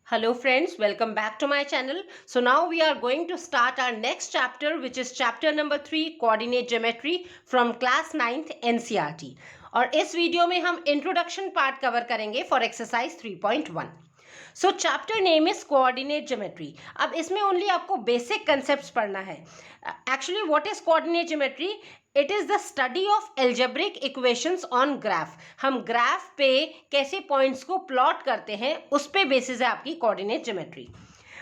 Hello friends, welcome back to my channel. So now we are going to start our next chapter, which is chapter number 3 coordinate geometry from class 9th NCERT. और इस video में हम introduction part cover करेंगे for exercise 3.1. So chapter name is coordinate geometry. अब इसमें only आपको basic concepts पढ़ना है. Actually what is coordinate geometry? It is the study of algebraic equations on graph. हम ग्राफ पे कैसे पॉइंट्स को प्लॉट करते हैं उस पे बेसिस है आपकी कोऑर्डिनेट ज्योमेट्री.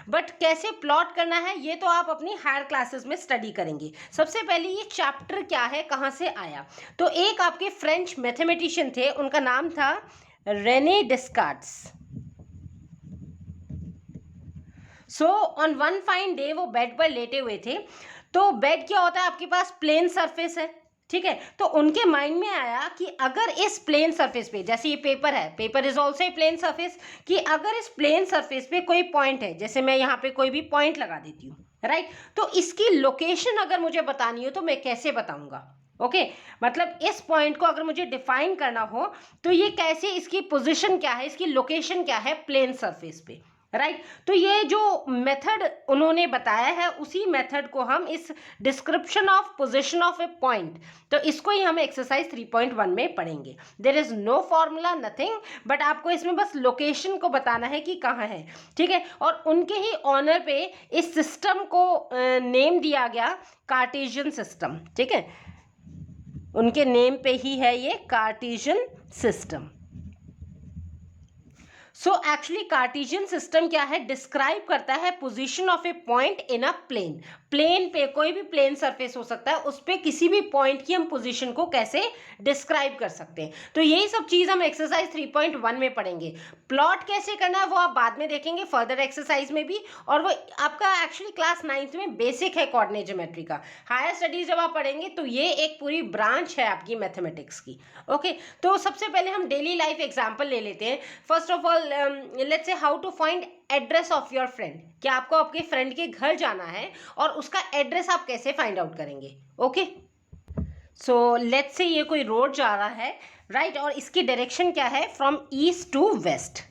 बट कैसे प्लॉट करना है ये तो आप अपनी हायर क्लासेस में स्टडी करेंगे. सबसे पहले ये चैप्टर क्या है, कहाँ से आया? तो एक आपके फ्रेंच मैथमेटिशियन थे, उनका नाम था Rene Descartes. So on one fine day वो बेड पर लेटे हुए थे. तो बेड क्या होता है, आपके पास प्लेन सरफेस है, ठीक है. तो उनके माइंड में आया कि अगर इस प्लेन सरफेस पे, जैसे ये पेपर है, paper is also a plane surface, कि अगर इस प्लेन सरफेस पे कोई पॉइंट है, जैसे मैं यहाँ पे कोई भी पॉइंट लगा देती हूँ, राइट. तो इसकी लोकेशन अगर मुझे बतानी हो तो मैं कैसे बताऊंगा? ओके मतलब इस पॉइंट को अगर मुझे डिफाइन करना हो तो ये कैसे, इसकी पोजीशन क्या है, इसकी लोकेशन क्या है प्लेन सरफेस पे, राइट. तो ये जो मेथड उन्होंने बताया है उसी मेथड को हम इस description of position of a point, तो इसको ही हम एक्सरसाइज 3.1 में पढ़ेंगे. There is no formula, nothing, but आपको इसमें बस लोकेशन को बताना है कि कहाँ है, ठीक है. और उनके ही ऑनर पे इस सिस्टम को नेम दिया गया कार्टेशियन सिस्टम, ठीक है. उनके नेम पे ही है ये Cartesian system. So actually Cartesian system क्या है, डिस्क्राइब करता है position of a point in a plane. Plane पे कोई भी प्लेन सरफेस हो सकता है, उस पे किसी भी पॉइंट की हम पोजीशन को कैसे डिस्क्राइब कर सकते हैं. तो यही सब चीज हम एक्सरसाइज 3.1 में पढ़ेंगे. प्लॉट कैसे करना है वो आप बाद में देखेंगे फर्दर एक्सरसाइज में भी, और वो आपका एक्चुअली क्लास 9th में बेसिक है कोऑर्डिनेट ज्योमेट्री का. हायर स्टडीज जब आप पढ़ेंगे तो ये एक पूरी ब्रांच है आपकी मैथमेटिक्स की. ओके तो सबसे पहले हम डेली लाइफ एग्जाम्पल ले लेते हैं. First of all let's say how to find address of your friend. क्या आपको आपके फ्रेंड के घर जाना है और उसका एड्रेस आप कैसे फाइंड आउट करेंगे? ओके सो लेट्स से ये कोई रोड जा रहा है, राइट, और इसकी डायरेक्शन क्या है, from east to west,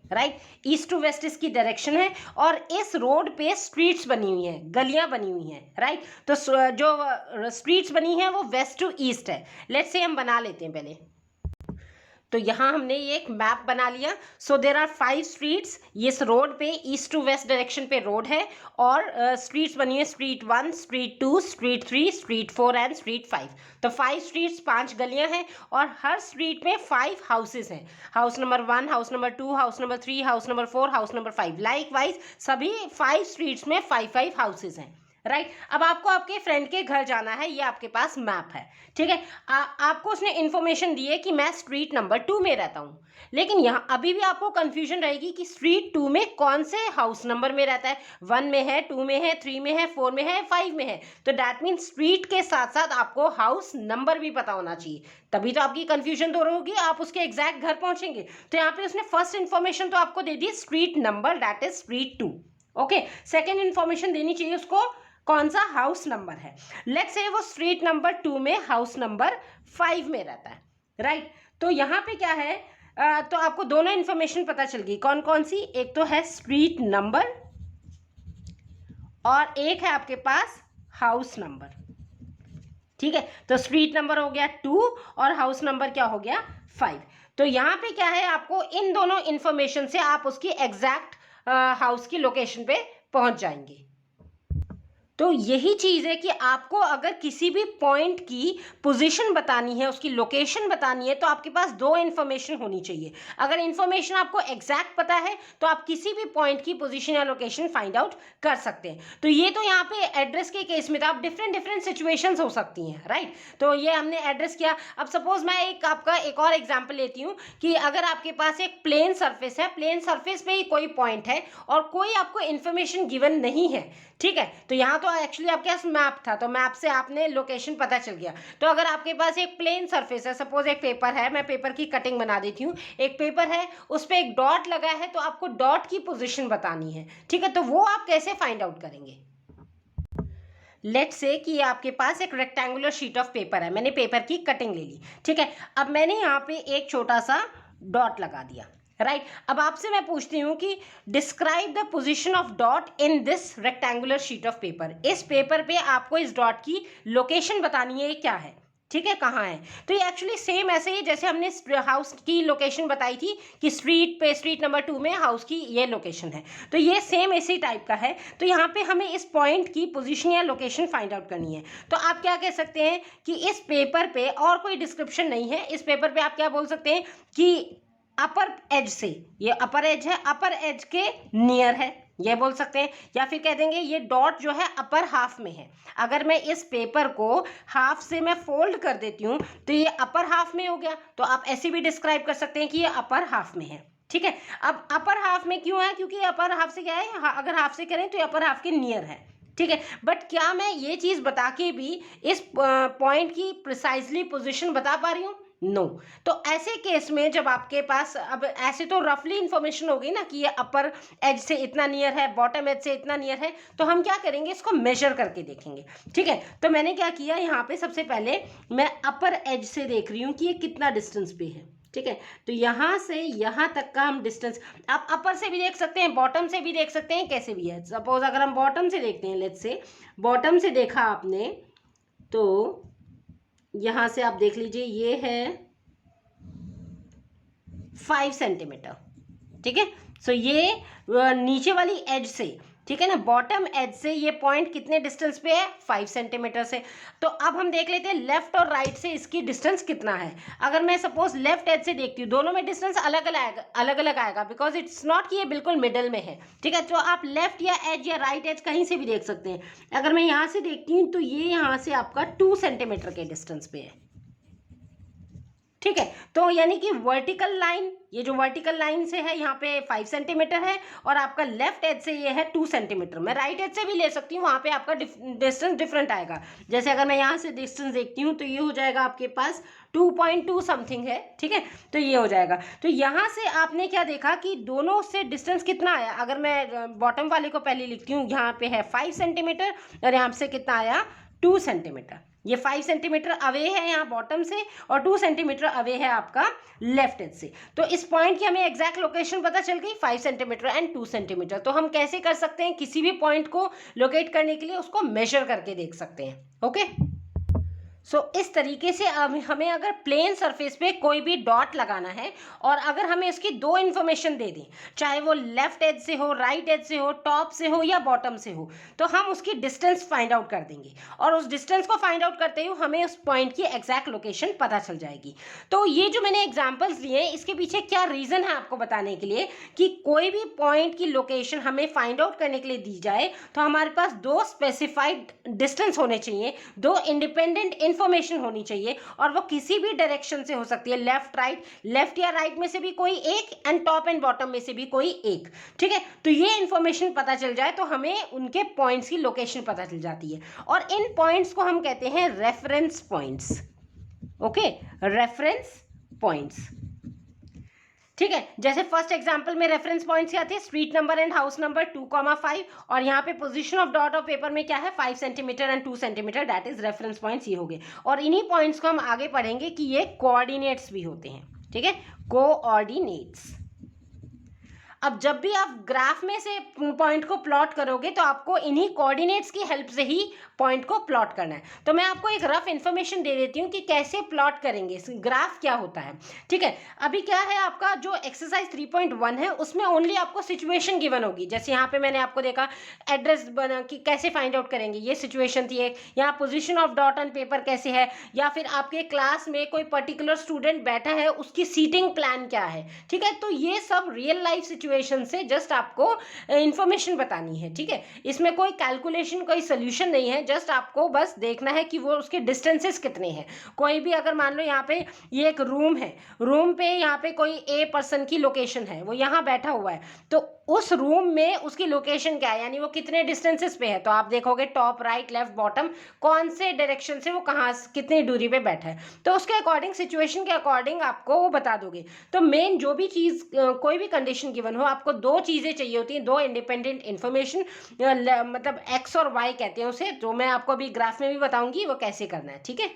right. East to west इसकी डायरेक्शन है और इस रोड पे स्ट्रीट्स बनी हुई हैं, गलियां बनी हुई हैं, राइट. तो जो स्ट्रीट्स बनी हैं वो वेस्ट टू ईस्ट है. लेट्स से हम बना लेते हैं पहले. तो यहाँ हमने ये एक मैप बना लिया. सो देर आर 5 स्ट्रीट्स. ये इस रोड पे ईस्ट टू वेस्ट डायरेक्शन पे रोड है और स्ट्रीट्स बनी है street 1, street 2, street 3, street 4 and street 5. तो 5 स्ट्रीट्स, 5 गलियां हैं और हर स्ट्रीट में 5 हाउसेस हैं. House number 1, house number 2, house number 3, house number 4, house number 5. Like wise सभी 5 स्ट्रीट्स में 5 हाउसेस हैं, राइट. अब आपको आपके फ्रेंड के घर जाना है, ये आपके पास मैप है, ठीक है. आपको उसने इन्फॉर्मेशन दी है कि मैं स्ट्रीट नंबर 2 में रहता हूँ, लेकिन यहाँ अभी भी आपको कंफ्यूजन रहेगी कि स्ट्रीट 2 में कौन से हाउस नंबर में रहता है. 1 में है, 2 में है, 3 में है, 4 में है, 5 में है. तो दैट मीन स्ट्रीट के साथ साथ आपको हाउस नंबर भी पता होना चाहिए, तभी तो आपकी कंफ्यूजन दूर होगी, आप उसके एग्जैक्ट घर पहुंचेंगे. तो यहाँ पे उसने फर्स्ट इन्फॉर्मेशन तो आपको दे दी street number, that is street 2. Okay second information देनी चाहिए उसको, कौन सा हाउस नंबर है. लेट्स से वो स्ट्रीट नंबर 2 में हाउस नंबर 5 में रहता है, राइट. तो यहाँ पे क्या है, तो आपको दोनों इन्फॉर्मेशन पता चल गई. कौन कौन सी? एक तो है स्ट्रीट नंबर और एक है आपके पास हाउस नंबर, ठीक है. तो स्ट्रीट नंबर हो गया 2 और हाउस नंबर क्या हो गया 5. तो यहाँ पे क्या है, आपको इन दोनों इन्फॉर्मेशन से आप उसकी एग्जैक्ट हाउस की लोकेशन पे पहुंच जाएंगे. तो यही चीज़ है कि आपको अगर किसी भी पॉइंट की पोजीशन बतानी है, उसकी लोकेशन बतानी है, तो आपके पास 2 इन्फॉर्मेशन होनी चाहिए. अगर इन्फॉर्मेशन आपको एग्जैक्ट पता है तो आप किसी भी पॉइंट की पोजीशन या लोकेशन फाइंड आउट कर सकते हैं. तो ये तो यहाँ पे एड्रेस के केस में था. आप डिफरेंट सिचुएशंस हो सकती हैं, राइट. तो ये हमने एड्रेस किया. अब सपोज मैं आपका एक और एग्जाम्पल लेती हूँ कि अगर आपके पास एक प्लेन सरफेस है, प्लेन सरफेस पे ही कोई पॉइंट है और कोई आपको इन्फॉर्मेशन गिवन नहीं है, ठीक है. तो यहाँ तो एक्चुअली आपके पास मैप था, तो मैप से आपने लोकेशन पता चल गया. तो अगर आपके पास एक प्लेन सरफेस है, सपोज एक पेपर है, मैं पेपर की कटिंग बना देती हूँ, एक पेपर है, उस पर एक डॉट लगा है, तो आपको डॉट की पोजीशन बतानी है, ठीक है. तो वो आप कैसे फाइंड आउट करेंगे? लेट्स से कि आपके पास एक रेक्टेंगुलर शीट ऑफ पेपर है, मैंने पेपर की कटिंग ले ली, ठीक है. अब मैंने यहाँ पे एक छोटा सा डॉट लगा दिया, राइट अब आपसे मैं पूछती हूँ कि describe the position of dot in this rectangular sheet of paper. इस पेपर पे आपको इस डॉट की लोकेशन बतानी है, क्या है, ठीक है, कहाँ है। तो ये एक्चुअली सेम ऐसे ही जैसे हमने हाउस की लोकेशन बताई थी कि स्ट्रीट पे, स्ट्रीट नंबर 2 में हाउस की ये लोकेशन है, तो ये सेम इसी टाइप का है। तो यहाँ पे हमें इस पॉइंट की पोजीशन या लोकेशन फाइंड आउट करनी है। तो आप क्या कह सकते हैं कि इस पेपर पे और कोई डिस्क्रिप्शन नहीं है, इस पेपर पे आप क्या बोल सकते हैं कि अपर एज से, ये अपर एज है, अपर एज के नियर है, ये बोल सकते हैं। या फिर कह देंगे ये डॉट जो है अपर हाफ में है। अगर मैं इस पेपर को हाफ से मैं फोल्ड कर देती हूँ तो ये अपर हाफ में हो गया, तो आप ऐसे भी डिस्क्राइब कर सकते हैं कि ये अपर हाफ में है, ठीक है। अब अपर हाफ में क्यों है, क्योंकि अपर हाफ से क्या है, अगर हाफ से करें तो ये अपर हाफ के नियर है, ठीक है। बट क्या मैं ये चीज बता के भी इस पॉइंट की प्रिसाइजली पोजीशन बता पा रही हूँ? नो तो ऐसे केस में जब आपके पास, अब ऐसे तो रफली इंफॉर्मेशन हो गई ना कि ये अपर एज से इतना नियर है, बॉटम एज से इतना नियर है, तो हम क्या करेंगे, इसको मेजर करके देखेंगे, ठीक है। तो मैंने क्या किया, यहाँ पे सबसे पहले मैं अपर एज से देख रही हूँ कि ये कितना डिस्टेंस पे है, ठीक है। तो यहाँ से यहाँ तक का हम डिस्टेंस, आप अपर से भी देख सकते हैं, बॉटम से भी देख सकते हैं, कैसे भी है। सपोज अगर हम बॉटम से देखते हैं, लेट्स से बॉटम से देखा आपने, तो यहाँ से आप देख लीजिए ये है 5 सेंटीमीटर, ठीक है। सो ये नीचे वाली एज से, ठीक है ना, बॉटम एज से ये पॉइंट कितने डिस्टेंस पे है, 5 सेंटीमीटर से। तो अब हम देख लेते हैं लेफ्ट और राइट से इसकी डिस्टेंस कितना है। अगर मैं सपोज लेफ्ट एज से देखती हूँ, दोनों में डिस्टेंस अलग अलग आएगा बिकॉज इट्स नॉट कि ये बिल्कुल मिडल में है, ठीक है। तो आप लेफ्ट या एज या राइट एज कहीं से भी देख सकते हैं। अगर मैं यहाँ से देखती हूँ तो ये यहाँ से आपका 2 सेंटीमीटर के डिस्टेंस पे है, ठीक है। तो यानी कि वर्टिकल लाइन, ये जो वर्टिकल लाइन से है यहाँ पे 5 सेंटीमीटर है, और आपका लेफ्ट एज से ये है 2 सेंटीमीटर। मैं राइट एज से भी ले सकती हूँ, वहाँ पे आपका डिस्टेंस डिफरेंट आएगा। जैसे अगर मैं यहाँ से डिस्टेंस देखती हूँ तो ये हो जाएगा आपके पास 2.2 समथिंग है, ठीक है। तो ये हो जाएगा। तो यहाँ से आपने क्या देखा कि दोनों से डिस्टेंस कितना आया। अगर मैं बॉटम वाले को पहले लिखती हूँ, यहाँ पे है 5 सेंटीमीटर और यहाँ से कितना आया, 2 सेंटीमीटर। ये 5 सेंटीमीटर अवे है यहाँ बॉटम से और 2 सेंटीमीटर अवे है आपका लेफ्ट एज से। तो इस पॉइंट की हमें एग्जैक्ट लोकेशन पता चल गई, 5 सेंटीमीटर एंड 2 सेंटीमीटर। तो हम कैसे कर सकते हैं, किसी भी पॉइंट को लोकेट करने के लिए उसको मेजर करके देख सकते हैं, ओके। सो इस तरीके से अब हमें अगर प्लेन सरफेस पे कोई भी डॉट लगाना है और अगर हमें इसकी दो इन्फॉर्मेशन दे दें, चाहे वो लेफ्ट एज से हो, राइट एज से हो, टॉप से हो या बॉटम से हो, तो हम उसकी डिस्टेंस फाइंड आउट कर देंगे और उस डिस्टेंस को फाइंड आउट करते हुए हमें उस पॉइंट की एग्जैक्ट लोकेशन पता चल जाएगी। तो ये जो मैंने एग्जाम्पल्स दिए हैं इसके पीछे क्या रीजन है आपको बताने के लिए कि कोई भी पॉइंट की लोकेशन हमें फाइंड आउट करने के लिए दी जाए तो हमारे पास दो स्पेसिफाइड डिस्टेंस होने चाहिए, दो इंडिपेंडेंट इंफॉर्मेशन होनी चाहिए और वो किसी भी डायरेक्शन से हो सकती है, लेफ्ट राइट, लेफ्ट या राइट में से भी कोई एक एंड टॉप एंड बॉटम में से भी कोई एक, ठीक है। तो ये इंफॉर्मेशन पता चल जाए तो हमें उनके पॉइंट्स की लोकेशन पता चल जाती है और इन पॉइंट्स को हम कहते हैं reference points, okay, reference points, ठीक है। जैसे फर्स्ट एग्जांपल में रेफरेंस पॉइंट्स क्या थे, street number and house number 2,5 और यहाँ पे position of dot of paper में क्या है 5 centimetre and 2 centimetre, that is reference points, ये हो गए। और इन्हीं पॉइंट्स को हम आगे पढ़ेंगे कि ये कोऑर्डिनेट्स भी होते हैं, ठीक है, कोऑर्डिनेट्स। अब जब भी आप ग्राफ में से पॉइंट को प्लॉट करोगे तो आपको इन्हीं कोऑर्डिनेट्स की हेल्प से ही पॉइंट को प्लॉट करना है। तो मैं आपको एक रफ इंफॉर्मेशन दे देती हूँ कि कैसे प्लॉट करेंगे, ग्राफ क्या होता है, ठीक है। अभी क्या है आपका जो एक्सरसाइज 3.1 है उसमें ओनली आपको सिचुएशन गिवन होगी। जैसे यहाँ पे मैंने आपको देखा एड्रेस बना कि कैसे फाइंड आउट करेंगे, ये सिचुएशन थी एक। यहाँ position of dot on paper कैसे है, या फिर आपके क्लास में कोई पर्टिकुलर स्टूडेंट बैठा है उसकी सीटिंग प्लान क्या है, ठीक है। तो ये सब रियल लाइफ सिचुएशन से जस्ट आपको इंफॉर्मेशन बतानी है, ठीक है। इसमें कोई कैलकुलेशन, कोई सोल्यूशन नहीं है, जस्ट आपको बस देखना है कि वो उसके डिस्टेंसेस कितने हैं। कोई भी अगर मान लो यहाँ पे ये एक रूम है, रूम पे यहाँ पे कोई ए पर्सन की लोकेशन है, वो यहाँ बैठा हुआ है, तो उस रूम में उसकी लोकेशन क्या है, यानी वो कितने डिस्टेंसेस पे है। तो आप देखोगे टॉप, राइट, लेफ्ट, बॉटम, कौन से डायरेक्शन से वो कहाँ कितनी दूरी पे बैठा है, तो उसके अकॉर्डिंग, सिचुएशन के अकॉर्डिंग आपको वो बता दोगे। तो मेन जो भी चीज़, कोई भी कंडीशन गिवन हो, आपको दो चीज़ें चाहिए होती हैं, दो इंडिपेंडेंट इन्फॉर्मेशन, मतलब एक्स और वाई कहते हैं उसे, जो मैं आपको अभी ग्राफ में भी बताऊंगी वो कैसे करना है, ठीक है।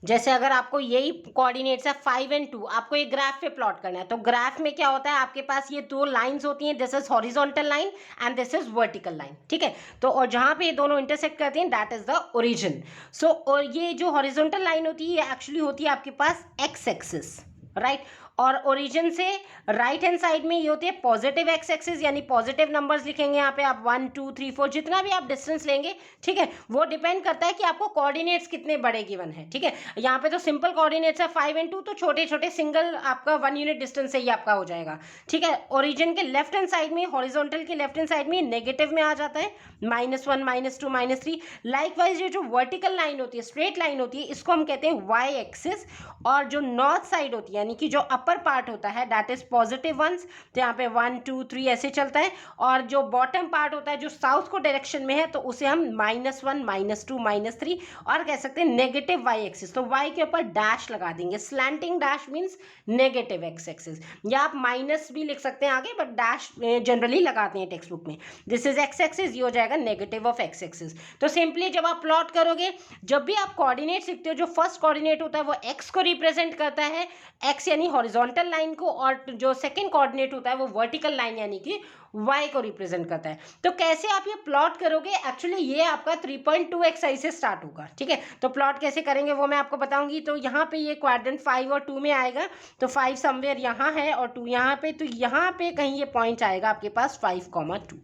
जैसे अगर आपको यही कोऑर्डिनेट्स है 5 and 2, आपको एक ग्राफ पे प्लॉट करना है, तो ग्राफ में क्या होता है, आपके पास ये दो लाइंस होती हैं, this is horizontal line and this is vertical line, ठीक है। तो और जहां पे ये दोनों इंटरसेक्ट करती हैं दैट इज द ओरिजिन। सो और ये जो हॉरिजॉन्टल लाइन होती है ये एक्चुअली होती है आपके पास एक्स एक्सिस, राइट। और ओरिजिन से राइट हैंड साइड में ये होती है पॉजिटिव एक्स एक्सिस, यानी पॉजिटिव नंबर्स लिखेंगे यहाँ पे आप 1 2 3 4 जितना भी आप डिस्टेंस लेंगे, ठीक है। वो डिपेंड करता है कि आपको कोऑर्डिनेट्स कितने बड़े गिवन है, ठीक है। यहाँ पे तो सिंपल कोऑर्डिनेट्स है 5 and 2, तो छोटे छोटे सिंगल आपका 1 यूनिट डिस्टेंस से ही आपका हो जाएगा, ठीक है। ओरिजिन के लेफ्ट हैंड साइड में, हॉरिजॉन्टल के लेफ्ट हैंड साइड में नेगेटिव में आ जाता है, -1 -2 -3। लाइकवाइज ये जो वर्टिकल लाइन होती है, स्ट्रेट लाइन होती है, इसको हम कहते हैं वाई एक्सिस। और जो नॉर्थ साइड होती है यानी कि जो अपर पार्ट होता है दैट इज पॉजिटिव वंस, तो यहाँ पे 1 2 3 ऐसे चलता है। और जो बॉटम पार्ट होता है जो साउथ को डायरेक्शन में है, तो उसे हम -1 -2 -3 और कह सकते हैं नेगेटिव वाई एक्सिस। तो वाई के ऊपर डैश लगा देंगे, slanting dash means negative x axis, या आप माइनस भी लिख सकते हैं आगे, बट डैश जनरली लगाते हैं टेक्स्ट बुक में। दिस इज एक्स एक्सिस, ये हो जाएगा नेगेटिव ऑफ एक्स एक्सिस। तो सिंपली जब आप प्लॉट करोगे, जब भी आप कोऑर्डिनेट सीखते हो, जो फर्स्ट कोऑर्डिनेट होता है वो एक्स को रिप्रेजेंट करता है, एक्स यानी हॉरिजॉन्टल लाइन को, और जो सेकंड कोऑर्डिनेट होता है वो वर्टिकल लाइन यानी कि y को रिप्रेजेंट करता है। तो कैसे आप ये प्लॉट करोगे, एक्चुअली ये आपका 3.2 एक्सरसाइज से स्टार्ट होगा, ठीक है। तो प्लॉट कैसे करेंगे वो मैं आपको बताऊंगी। तो यहाँ पे ये क्वाड्रेंट 5 और 2 में आएगा, तो 5 समवेयर यहाँ है और 2 यहाँ पे, तो यहाँ पे कहीं ये पॉइंट आएगा आपके पास 5,2,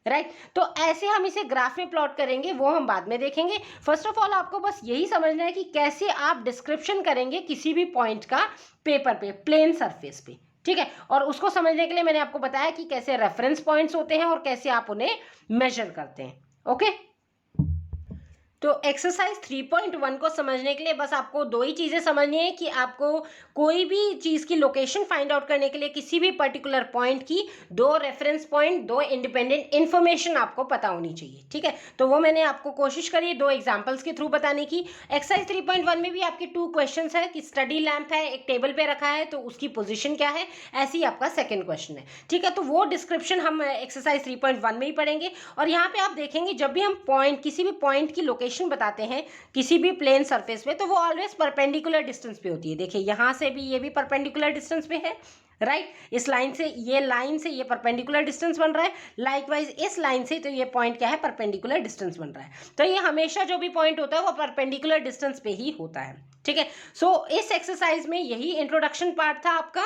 राइट। तो ऐसे हम इसे ग्राफ में प्लॉट करेंगे, वो हम बाद में देखेंगे। फर्स्ट ऑफ ऑल आपको बस यही समझना है कि कैसे आप डिस्क्रिप्शन करेंगे किसी भी पॉइंट का पेपर पे, प्लेन सरफेस पे, ठीक है। और उसको समझने के लिए मैंने आपको बताया कि कैसे रेफरेंस पॉइंट्स होते हैं और कैसे आप उन्हें मेजर करते हैं, ओके। तो एक्सरसाइज 3.1 को समझने के लिए बस आपको दो ही चीज़ें समझनी है कि आपको कोई भी चीज़ की लोकेशन फाइंड आउट करने के लिए किसी भी पर्टिकुलर पॉइंट की दो रेफरेंस पॉइंट, दो इंडिपेंडेंट इन्फॉर्मेशन आपको पता होनी चाहिए, ठीक है। तो वो मैंने आपको कोशिश करी दो एग्जांपल्स के थ्रू बताने की। एक्सरसाइज 3.1 में भी आपके 2 क्वेश्चंस है कि स्टडी लैंप है, एक टेबल पे रखा है, तो उसकी पोजीशन क्या है, ऐसे ही आपका सेकंड क्वेश्चन है, ठीक है। तो वो डिस्क्रिप्शन हम एक्सरसाइज 3.1 में ही पढ़ेंगे। और यहाँ पे आप देखेंगे जब भी हम पॉइंट, किसी भी पॉइंट की लोकेशन बताते हैं किसी भी प्लेन सरफेस पे, तो वो ऑलवेज परपेंडिकुलर डिस्टेंस पे होती है। देखिए यहाँ से भी ये भी परपेंडिकुलर डिस्टेंस पे है, राइट। इस लाइन से ये परपेंडिकुलर डिस्टेंस बन रहा है, लाइकवाइज इस लाइन से तो ये पॉइंट क्या है, परपेंडिकुलर डिस्टेंस बन रहा है। तो ये हमेशा जो भी पॉइंट होता है वो परपेंडिकुलर डिस्टेंस पे ही होता है, ठीक है। सो इस एक्सरसाइज में यही इंट्रोडक्शन पार्ट था आपका।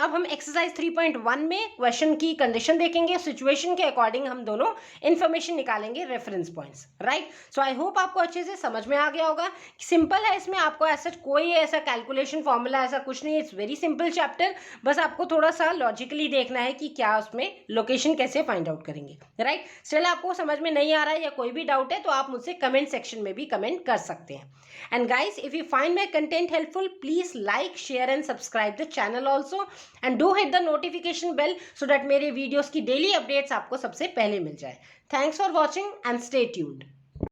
अब हम एक्सरसाइज 3.1 में क्वेश्चन की कंडीशन देखेंगे, सिचुएशन के अकॉर्डिंग हम दोनों इन्फॉर्मेशन निकालेंगे, reference points, right. So I hope आपको अच्छे से समझ में आ गया होगा। सिंपल है, इसमें आपको ऐसा कोई ऐसा कैलकुलेशन फॉर्मूला ऐसा कुछ नहीं है, इट्स वेरी सिंपल चैप्टर। बस आपको थोड़ा सा लॉजिकली देखना है कि क्या उसमें लोकेशन कैसे फाइंड आउट करेंगे, राइट। स्टिल आपको समझ में नहीं आ रहा है या कोई भी डाउट है तो आप मुझसे कमेंट सेक्शन में भी कमेंट कर सकते हैं। And guys, if you find my content helpful, please like, share and subscribe the channel also, and do hit the notification bell so that मेरे videos की daily updates आपको सबसे पहले मिल जाए। Thanks for watching and stay tuned.